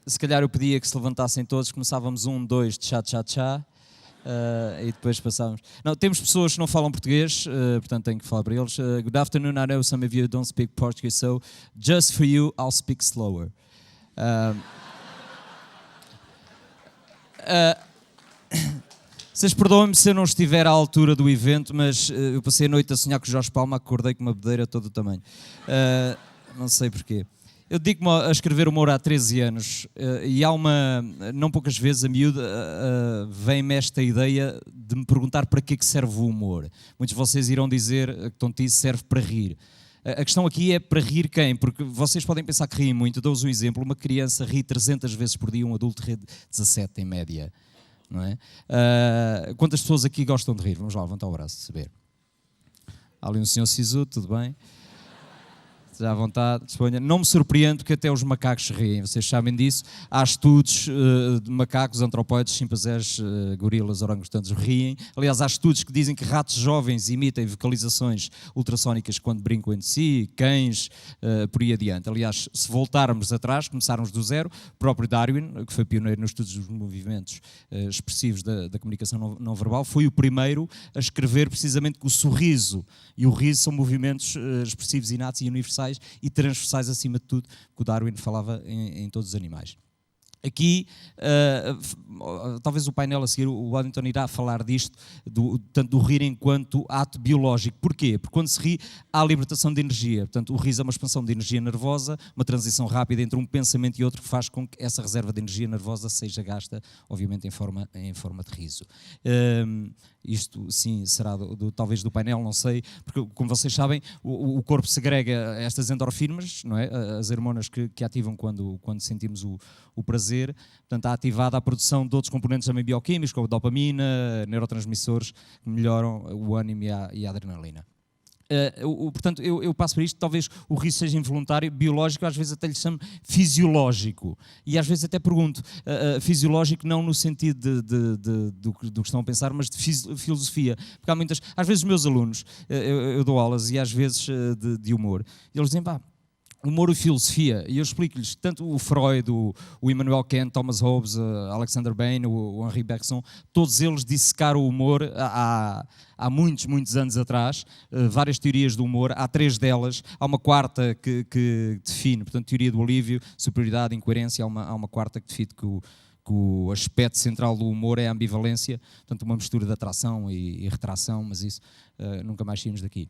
Se calhar eu pedia que se levantassem todos, começávamos 1, 2, tchá, tchá, tchá, e depois passávamos. Não, temos pessoas que não falam português, portanto tenho que falar para eles. Good afternoon, I know some of you don't speak Portuguese, so just for you, I'll speak slower. Vocês perdoem-me se eu não estiver à altura do evento, mas eu passei a noite a sonhar com o Jorge Palma, acordei com uma bedeira todo o tamanho. Não sei porquê. Eu dedico-me a escrever humor há 13 anos e há não poucas vezes a miúda vem-me esta ideia de me perguntar para que serve o humor. Muitos de vocês irão dizer que tontice serve para rir. A questão aqui é para rir quem? Porque vocês podem pensar que riem muito. Dou-vos um exemplo, uma criança ri 300 vezes por dia, um adulto ri 17 em média. Não é? Quantas pessoas aqui gostam de rir? Vamos lá, levantar o braço, saber. Há ali um senhor Sisu, tudo bem? Já à vontade, disponha. Não me surpreendo que até os macacos riem, vocês sabem disso. Há estudos de macacos, antropóides, chimpanzés, gorilas, orangotangos riem. Aliás, há estudos que dizem que ratos jovens imitem vocalizações ultrassónicas quando brincam entre si, cães, por aí adiante. Aliás, se voltarmos atrás, começarmos do zero, o próprio Darwin, que foi pioneiro nos estudos dos movimentos expressivos da comunicação não verbal, foi o primeiro a escrever precisamente que o sorriso e o riso são movimentos expressivos inatos e universais e transversais acima de tudo, que o Darwin falava em todos os animais. Aqui, talvez o painel a seguir, o Waddington irá falar disto, tanto do rir enquanto ato biológico. Porquê? Porque quando se ri, há libertação de energia. Portanto, o riso é uma expansão de energia nervosa, uma transição rápida entre um pensamento e outro que faz com que essa reserva de energia nervosa seja gasta, obviamente, em forma de riso. Isto, sim, será talvez do painel, não sei, porque, como vocês sabem, o corpo segrega estas endorfinas, não é? As hormonas que ativam quando sentimos o prazer. Portanto, há ativada a produção de outros componentes também bioquímicos, como a dopamina, neurotransmissores que melhoram o ânimo e a adrenalina. Portanto, eu passo para isto, talvez o riso seja involuntário, biológico, às vezes até lhe chamo fisiológico. E às vezes até pergunto, fisiológico não no sentido do que estão a pensar, mas de filosofia. Porque há muitas, às vezes os meus alunos, eu dou aulas e às vezes de humor, e eles dizem, humor e filosofia, e eu explico-lhes, tanto o Freud, o Immanuel Kant, Thomas Hobbes, Alexander Bain, o Henri Bergson, todos eles dissecaram o humor há muitos, muitos anos atrás, várias teorias do humor, há 3 delas, há uma quarta que define, portanto, teoria do alívio, superioridade, incoerência, há uma quarta que define que o aspecto central do humor é a ambivalência, portanto, uma mistura de atração e retração, mas isso nunca mais saímos daqui.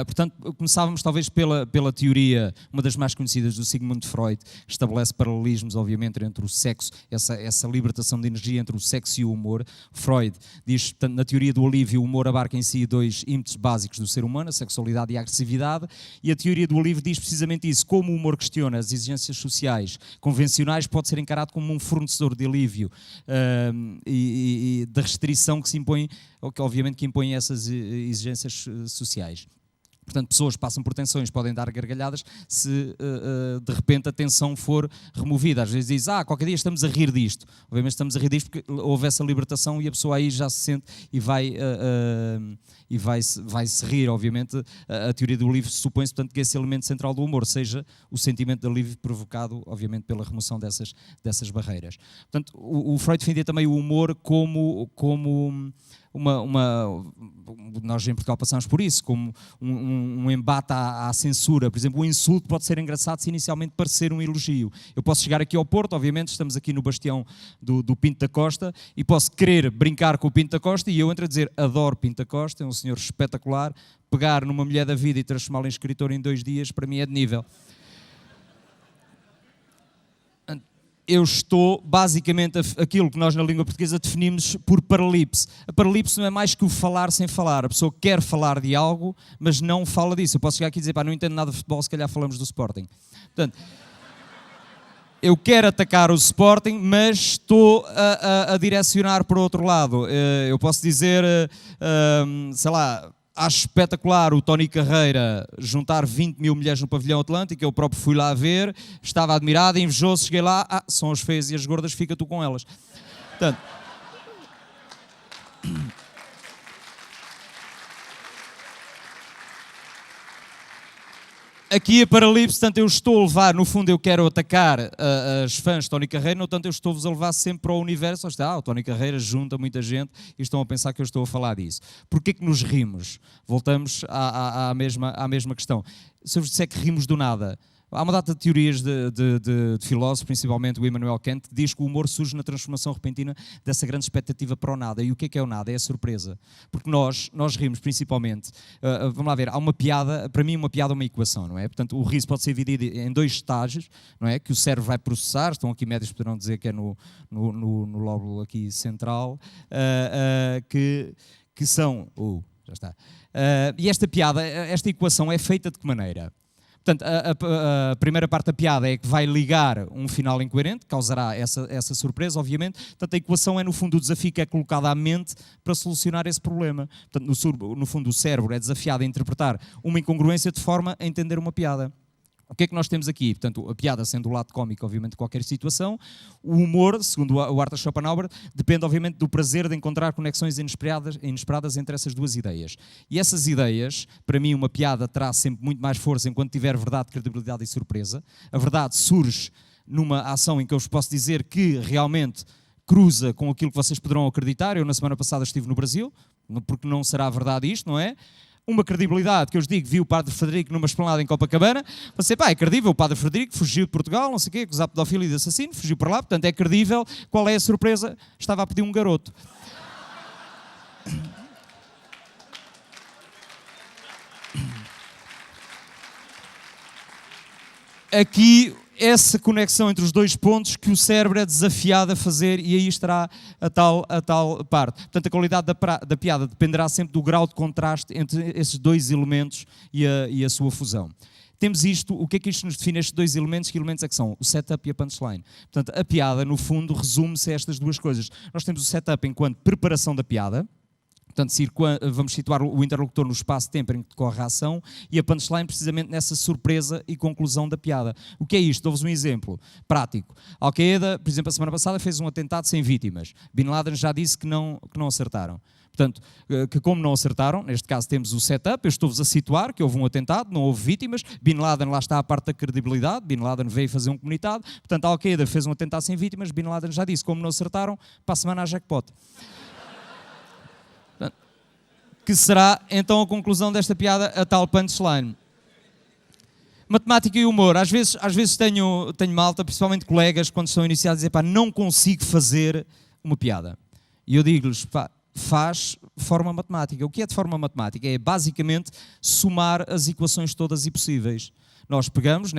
Portanto, começávamos talvez pela teoria, uma das mais conhecidas do Sigmund Freud, que estabelece paralelismos, obviamente, entre o sexo, essa libertação de energia entre o sexo e o humor. Freud diz, na teoria do alívio, o humor abarca em si 2 ímpetos básicos do ser humano, a sexualidade e a agressividade, e a teoria do alívio diz precisamente isso, como o humor questiona as exigências sociais convencionais, pode ser encarado como um fornecedor de alívio e da restrição que se impõe, que obviamente que impõe essas exigências sociais. Portanto, pessoas que passam por tensões podem dar gargalhadas se de repente a tensão for removida. Às vezes diz, qualquer dia estamos a rir disto. Obviamente estamos a rir disto porque houve essa libertação e a pessoa aí já se sente e vai-se rir. Obviamente a teoria do alívio supõe-se, portanto, que esse elemento central do humor seja o sentimento de alívio provocado, obviamente, pela remoção dessas barreiras. Portanto, o Freud defendia também o humor como nós em Portugal passamos por isso, como um embate à censura. Por exemplo, o insulto pode ser engraçado se inicialmente parecer um elogio. Eu posso chegar aqui ao Porto, obviamente, estamos aqui no bastião do Pinto da Costa, e posso querer brincar com o Pinto da Costa, e eu entro a dizer, adoro Pinto da Costa, é um senhor espetacular, pegar numa mulher da vida e transformá-la em escritor em 2 dias, para mim é de nível. Eu estou, basicamente, aquilo que nós na língua portuguesa definimos por paralipse. A paralipse não é mais que o falar sem falar. A pessoa quer falar de algo, mas não fala disso. Eu posso chegar aqui e dizer, não entendo nada de futebol, se calhar falamos do Sporting. Portanto, eu quero atacar o Sporting, mas estou a direcionar para o outro lado. Eu posso dizer, sei lá, acho espetacular o Tony Carreira juntar 20 mil mulheres no pavilhão Atlântico, eu próprio fui lá ver, estava admirado, invejoso, cheguei lá, são as feias e as gordas, fica tu com elas. Portanto, Aqui a Paralipse, tanto eu estou a levar, no fundo eu quero atacar as fãs de Tony Carreira, no tanto eu estou-vos a levar sempre para o universo. O Tony Carreira junta muita gente e estão a pensar que eu estou a falar disso. Porquê que nos rimos? Voltamos à mesma questão. Se eu vos disser que rimos do nada, há uma data de teorias de filósofos, principalmente o Immanuel Kant, que diz que o humor surge na transformação repentina dessa grande expectativa para o nada. E o que é o nada? É a surpresa. Porque nós rimos principalmente, vamos lá ver, há uma piada, para mim uma piada é uma equação, não é? Portanto, o riso pode ser dividido em dois estágios, não é? Que o cérebro vai processar, estão aqui médicos poderão dizer que é no lóbulo aqui central, que são... já está. E esta piada, esta equação é feita de que maneira? Portanto, a primeira parte da piada é que vai ligar um final incoerente, causará essa surpresa, obviamente. Portanto, a equação é, no fundo, o desafio que é colocado à mente para solucionar esse problema. Portanto, no fundo, o cérebro é desafiado a interpretar uma incongruência de forma a entender uma piada. O que é que nós temos aqui? Portanto, a piada sendo o lado cómico, obviamente, de qualquer situação. O humor, segundo o Arthur Schopenhauer, depende, obviamente, do prazer de encontrar conexões inesperadas entre essas duas ideias. E essas ideias, para mim, uma piada terá sempre muito mais força enquanto tiver verdade, credibilidade e surpresa. A verdade surge numa ação em que eu vos posso dizer que realmente cruza com aquilo que vocês poderão acreditar. Eu, na semana passada, estive no Brasil, porque não será verdade isto, não é? Uma credibilidade que eu vos digo, vi o Padre Frederico numa esplanada em Copacabana, você, é credível, o Padre Frederico fugiu de Portugal, não sei o quê, acusado de pedofilia e de assassino, fugiu para lá, portanto é credível. Qual é a surpresa? Estava a pedir um garoto. Aqui, essa conexão entre os dois pontos que o cérebro é desafiado a fazer, e aí estará a tal parte. Portanto, a qualidade da piada dependerá sempre do grau de contraste entre esses dois elementos e a sua fusão. Temos isto, o que é que isto nos define, estes dois elementos? Que elementos é que são? O setup e a punchline. Portanto, a piada, no fundo, resume-se a estas duas coisas. Nós temos o setup enquanto preparação da piada. Portanto, vamos situar o interlocutor no espaço-tempo em que decorre a ação, e a punchline precisamente nessa surpresa e conclusão da piada. O que é isto? Dou-vos um exemplo prático. Al-Qaeda, por exemplo, a semana passada fez um atentado sem vítimas. Bin Laden já disse que não acertaram. Portanto, que como não acertaram, neste caso temos o setup, eu estou-vos a situar que houve um atentado, não houve vítimas, Bin Laden, lá está a parte da credibilidade, Bin Laden veio fazer um comunicado, portanto a Al-Qaeda fez um atentado sem vítimas, Bin Laden já disse, como não acertaram, para a semana há jackpot. Que será então a conclusão desta piada, a tal punchline. Matemática e humor. Às vezes tenho malta, principalmente colegas, quando estão iniciados, dizem, não consigo fazer uma piada. E eu digo-lhes, faz forma matemática. O que é de forma matemática? É basicamente somar as equações todas e possíveis. Nós pegamos,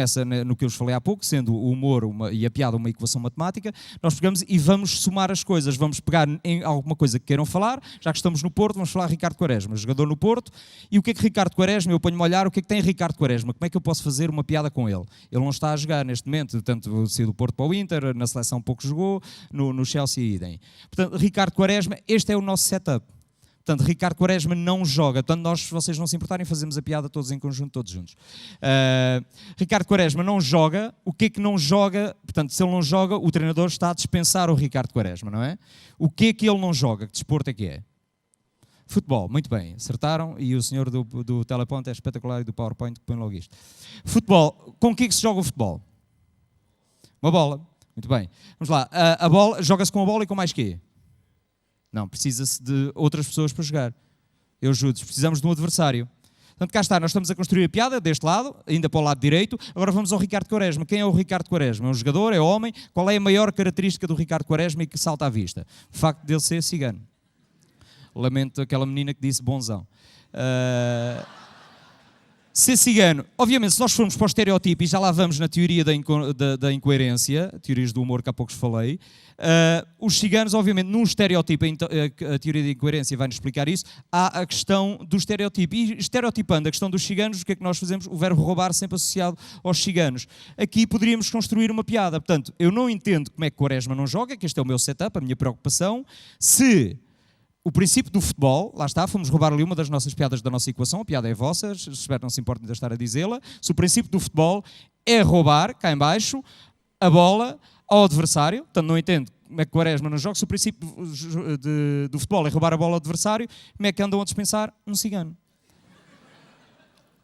no que eu vos falei há pouco, sendo o humor e a piada uma equação matemática, nós pegamos e vamos somar as coisas. Vamos pegar em alguma coisa que queiram falar, já que estamos no Porto, vamos falar de Ricardo Quaresma, jogador no Porto. E o que é que Ricardo Quaresma, eu ponho-me a olhar, o que é que tem Ricardo Quaresma? Como é que eu posso fazer uma piada com ele? Ele não está a jogar neste momento, tanto saiu do Porto para o Inter, na seleção pouco jogou, no Chelsea idem. Portanto, Ricardo Quaresma, este é o nosso setup. Portanto, Ricardo Quaresma não joga. Portanto, nós, se vocês não se importarem, fazemos a piada todos em conjunto, todos juntos. Ricardo Quaresma não joga. O que é que não joga? Portanto, se ele não joga, o treinador está a dispensar o Ricardo Quaresma, não é? O que é que ele não joga? Que desporto é que é? Futebol. Muito bem, acertaram. E o senhor do teleponto é espetacular, e do PowerPoint que põe logo isto. Futebol. Com o que é que se joga o futebol? Uma bola. Muito bem. Vamos lá. A bola, joga-se com a bola e com mais quê? Não, precisa-se de outras pessoas para jogar. Eu ajudo-vos, precisamos de um adversário. Portanto, cá está, nós estamos a construir a piada deste lado, ainda para o lado direito. Agora vamos ao Ricardo Quaresma. Quem é o Ricardo Quaresma? É um jogador? É homem? Qual é a maior característica do Ricardo Quaresma e que salta à vista? O facto de ele ser cigano. Lamento aquela menina que disse bonzão. Ser cigano. Obviamente, se nós formos para o estereotipo, e já lá vamos na teoria da incoerência, teorias do humor que há pouco falei, os ciganos, obviamente, num estereotipo, a teoria da incoerência vai-nos explicar isso, há a questão do estereotipo. E estereotipando a questão dos ciganos, o que é que nós fazemos? O verbo roubar sempre associado aos ciganos. Aqui poderíamos construir uma piada. Portanto, eu não entendo como é que Quaresma não joga, que este é o meu setup, a minha preocupação. Se o princípio do futebol, lá está, fomos roubar ali uma das nossas piadas da nossa equação, a piada é vossa, espero não se importem de estar a dizê-la. Se o princípio do futebol é roubar, cá em baixo, a bola ao adversário, portanto não entendo como é que Quaresma não joga, se o princípio do futebol é roubar a bola ao adversário, como é que andam a dispensar um cigano?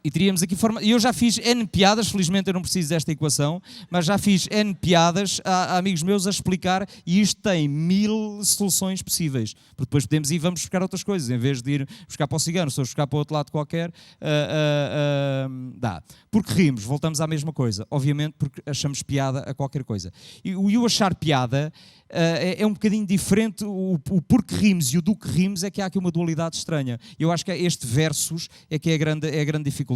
E teríamos aqui forma. Eu já fiz N piadas, felizmente eu não preciso desta equação, mas já fiz N piadas a amigos meus a explicar, e isto tem 1000 soluções possíveis. Porque depois podemos ir e vamos buscar outras coisas. Em vez de ir buscar para o cigano, se eu buscar para o outro lado qualquer, dá. Porque rimos, voltamos à mesma coisa. Obviamente porque achamos piada a qualquer coisa. E o achar piada é um bocadinho diferente. O porque rimos e o do que rimos é que há aqui uma dualidade estranha. Eu acho que este versus é que é a grande dificuldade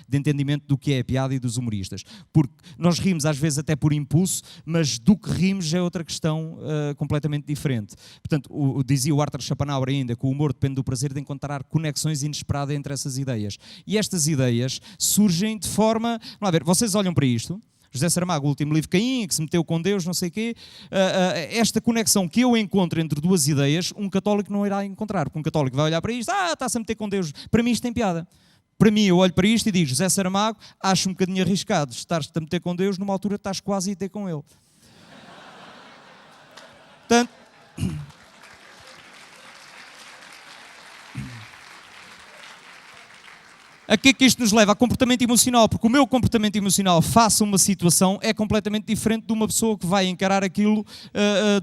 de entendimento do que é a piada e dos humoristas. Porque nós rimos às vezes até por impulso, mas do que rimos é outra questão completamente diferente. Portanto, dizia o Arthur Schopenhauer ainda que o humor depende do prazer de encontrar conexões inesperadas entre essas ideias. E estas ideias surgem de forma... Vamos lá ver, vocês olham para isto... José Saramago, o último livro Caim, que se meteu com Deus, não sei o quê, esta conexão que eu encontro entre duas ideias, um católico não irá encontrar, porque um católico vai olhar para isto, está-se a meter com Deus, para mim isto tem piada. Para mim, eu olho para isto e digo, José Saramago, acho um bocadinho arriscado estar-te a meter com Deus, numa altura estás quase a ir ter com ele. Portanto... A que é que isto nos leva? A comportamento emocional, porque o meu comportamento emocional face a uma situação é completamente diferente de uma pessoa que vai encarar aquilo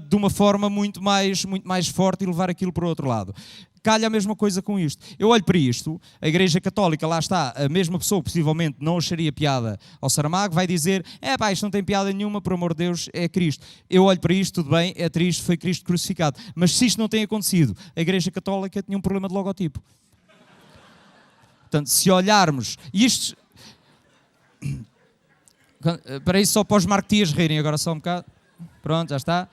de uma forma muito mais forte e levar aquilo para o outro lado. Calha a mesma coisa com isto. Eu olho para isto, a Igreja Católica, lá está, a mesma pessoa que possivelmente não acharia piada ao Saramago, vai dizer, isto não tem piada nenhuma, por amor de Deus, é Cristo. Eu olho para isto, tudo bem, é triste, foi Cristo crucificado. Mas se isto não tem acontecido, a Igreja Católica tinha um problema de logotipo. Portanto, se olharmos... E isto... Para isso, só para os marketeers rirem, agora só um bocado. Pronto, já está.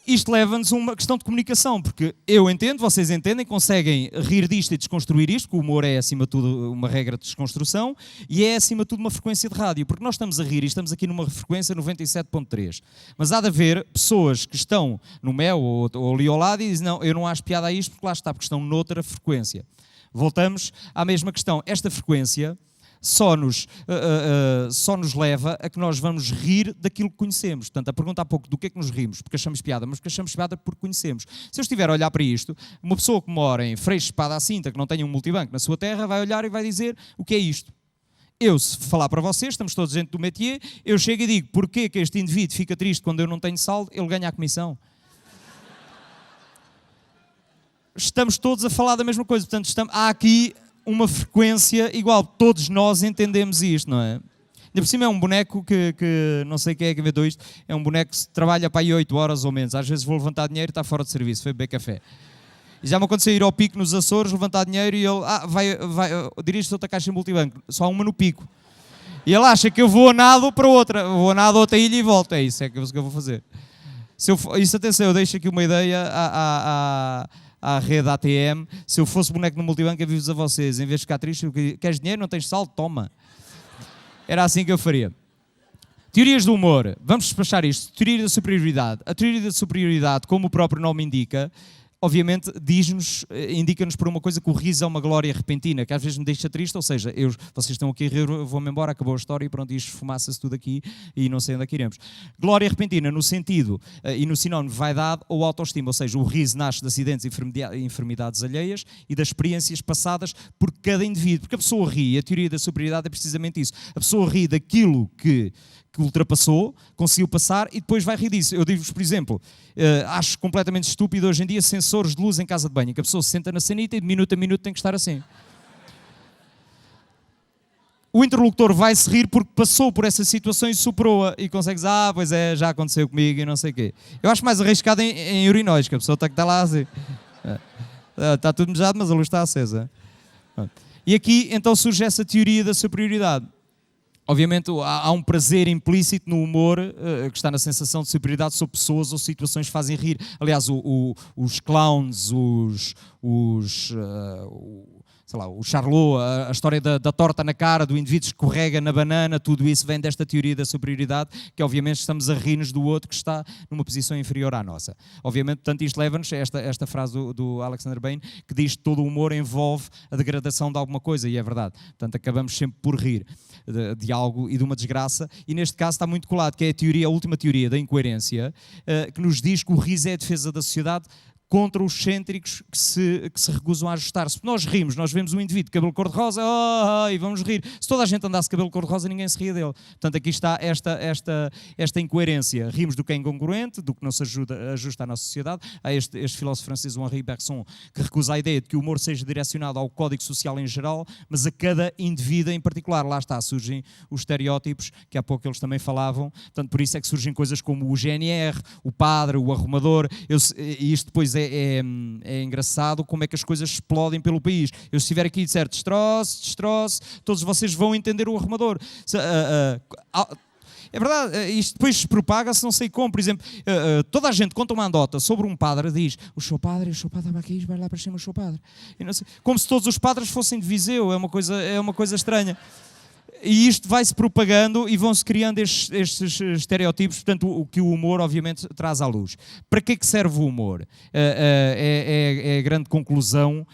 Isto leva-nos a uma questão de comunicação, porque eu entendo, vocês entendem, conseguem rir disto e desconstruir isto, porque o humor é, acima de tudo, uma regra de desconstrução, e é, acima de tudo, uma frequência de rádio, porque nós estamos a rir e estamos aqui numa frequência 97.3. Mas há de haver pessoas que estão no Mel ou ali ao lado e dizem, não, eu não acho piada a isto, porque lá está, porque estão noutra frequência. Voltamos à mesma questão. Esta frequência só nos leva a que nós vamos rir daquilo que conhecemos. Portanto, a pergunta há pouco, do que é que nos rimos? Porque achamos piada, mas porque achamos piada porque conhecemos. Se eu estiver a olhar para isto, uma pessoa que mora em Freixo Espada à Cinta, que não tenha um multibanco na sua terra, vai olhar e vai dizer o que é isto. Eu, se falar para vocês, estamos todos dentro do métier, eu chego e digo, porquê que este indivíduo fica triste quando eu não tenho saldo? Ele ganha a comissão. Estamos todos a falar da mesma coisa, portanto há aqui uma frequência igual, todos nós entendemos isto, não é? E por cima é um boneco que não sei quem é que inventou isto, é um boneco que trabalha para aí 8 horas ou menos, às vezes vou levantar dinheiro e está fora de serviço, foi beber café. E já me aconteceu ir ao Pico nos Açores, levantar dinheiro e ele, dirige-se a outra caixa em multibanco, só há uma no Pico. E ele acha que eu vou a nado para outra, vou a nado a outra ilha e volto, é isso que eu vou fazer. Atenção, eu deixo aqui uma ideia à rede ATM, se eu fosse boneco no multibanco, aviso-vos a vocês, em vez de ficar triste, queres dinheiro, não tens saldo, toma. Era assim que eu faria. Teorias do humor, vamos despachar isto. Teoria da superioridade. A teoria da superioridade, como o próprio nome indica, obviamente indica-nos por uma coisa que o riso é uma glória repentina, que às vezes me deixa triste, ou seja, vocês estão aqui a rir, eu vou-me embora, acabou a história e pronto, isto esfumaça-se tudo aqui e não sei onde é que iremos. Glória repentina no sentido e no sinónimo de vaidade ou autoestima, ou seja, o riso nasce de acidentes e enfermidades alheias e das experiências passadas por cada indivíduo, porque a pessoa ri, a teoria da superioridade é precisamente isso, a pessoa ri daquilo que ultrapassou, conseguiu passar e depois vai rir disso. Eu digo-vos, por exemplo, acho completamente estúpido hoje em dia sensores de luz em casa de banho, que a pessoa se senta na sanita e de minuto a minuto tem que estar assim. O interlocutor vai-se rir porque passou por essa situação e superou-a e consegue dizer, pois é, já aconteceu comigo e não sei o quê. Eu acho mais arriscado em urinóis, que a pessoa está lá assim. Está tudo mejado, mas a luz está acesa. E aqui então surge essa teoria da superioridade. Obviamente há um prazer implícito no humor que está na sensação de superioridade sobre pessoas ou situações que fazem rir. Aliás, os clowns, sei lá, o Charlot, a história da torta na cara, do indivíduo que escorrega na banana, tudo isso vem desta teoria da superioridade, que obviamente estamos a rir-nos do outro que está numa posição inferior à nossa. Obviamente, portanto, isto leva-nos a esta frase do Alexander Bain, que diz que todo o humor envolve a degradação de alguma coisa, e é verdade. Portanto, acabamos sempre por rir de algo e de uma desgraça, e neste caso está muito colado, que é a última teoria da incoerência, que nos diz que o riso é a defesa da sociedade contra os excêntricos que se recusam a ajustar-se. Se nós rimos, nós vemos um indivíduo de cabelo cor-de-rosa, e vamos rir. Se toda a gente andasse de cabelo cor-de-rosa, ninguém se ria dele. Portanto, aqui está esta incoerência. Rimos do que é incongruente, do que não se ajusta à nossa sociedade. Há este filósofo francês, Henri Bergson, que recusa a ideia de que o humor seja direcionado ao código social em geral, mas a cada indivíduo em particular. Lá está, surgem os estereótipos, que há pouco eles também falavam. Portanto, por isso é que surgem coisas como o GNR, o padre, o arrumador. E isto depois é engraçado como é que as coisas explodem pelo país. Eu se estiver aqui e disser destroço, todos vocês vão entender o arrumador. É verdade, isto depois se propaga-se não sei como. Por exemplo, toda a gente conta uma anedota sobre um padre, diz o seu padre vai aqui, vai lá para cima o seu padre. E não sei, como se todos os padres fossem de Viseu, é uma coisa estranha. E isto vai-se propagando e vão-se criando estes estereótipos, portanto, o que o humor, obviamente, traz à luz. Para que serve o humor? É a grande conclusão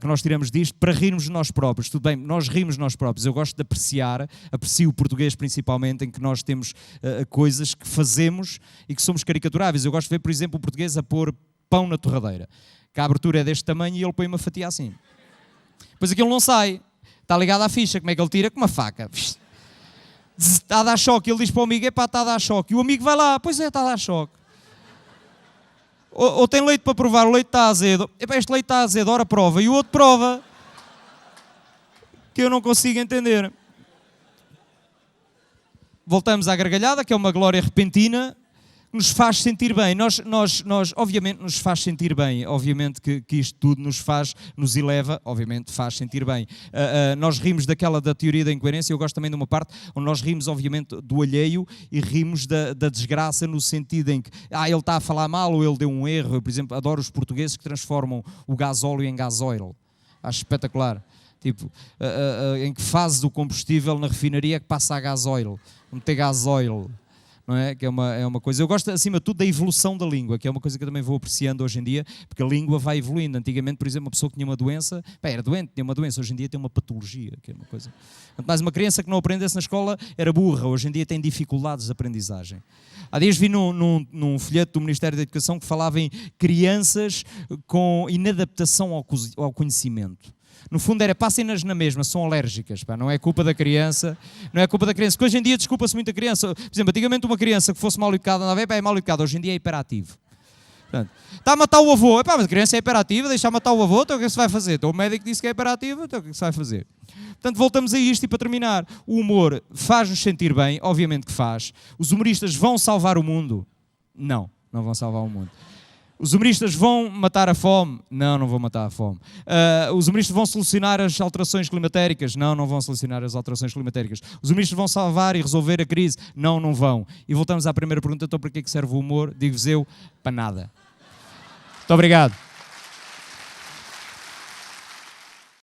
que nós tiramos disto, para rirmos de nós próprios. Tudo bem, nós rimos de nós próprios. Eu gosto de aprecio o português principalmente, em que nós temos coisas que fazemos e que somos caricaturáveis. Eu gosto de ver, por exemplo, o português a pôr pão na torradeira. Que a abertura é deste tamanho e ele põe uma fatia assim. Depois aquilo não sai. Está ligado à ficha, como é que ele tira? Com uma faca. Está a dar choque. Ele diz para o amigo, está a dar choque. E o amigo vai lá, pois é, está a dar choque. Ou tem leite para provar, o leite está azedo. Este leite está azedo, ora prova. E o outro prova. Que eu não consigo entender. Voltamos à gargalhada, que é uma glória repentina, que nos faz sentir bem. Nós obviamente, nos faz sentir bem. Obviamente que isto tudo nos eleva, obviamente faz sentir bem. Nós rimos da teoria da incoerência. Eu gosto também de uma parte onde nós rimos, obviamente, do alheio e rimos da desgraça no sentido em que ele está a falar mal ou ele deu um erro. Eu, por exemplo, adoro os portugueses que transformam o gasóleo em gasóleo. Acho espetacular. Tipo, em que fase do combustível na refinaria que passa a gasóleo. Meter gasóleo. Não é? Que é uma coisa. Eu gosto, acima de tudo, da evolução da língua, que é uma coisa que eu também vou apreciando hoje em dia, porque a língua vai evoluindo. Antigamente, por exemplo, uma pessoa que tinha uma doença, era doente, tinha uma doença, hoje em dia tem uma patologia, que é uma coisa. Mas uma criança que não aprendesse na escola era burra, hoje em dia tem dificuldades de aprendizagem. Há dias vi num folheto do Ministério da Educação que falava em crianças com inadaptação ao conhecimento. No fundo era, passem-nas na mesma, são alérgicas, não é culpa da criança, porque hoje em dia desculpa-se muito a criança. Por exemplo, antigamente uma criança que fosse mal educada, é mal educada, hoje em dia é hiperativo. Portanto, está a matar o avô, mas a criança é hiperativa, deixa matar o avô, então o que é que se vai fazer? Então o médico disse que é hiperativa, então o que é que se vai fazer? Portanto, voltamos a isto e para terminar, o humor faz-nos sentir bem, obviamente que faz. Os humoristas vão salvar o mundo? Não vão salvar o mundo. Os humoristas vão matar a fome? Não vão matar a fome. Os humoristas vão solucionar as alterações climatéricas? Não vão solucionar as alterações climatéricas. Os humoristas vão salvar e resolver a crise? Não vão. E voltamos à primeira pergunta, então para que serve o humor? Digo-vos eu, para nada. Muito obrigado.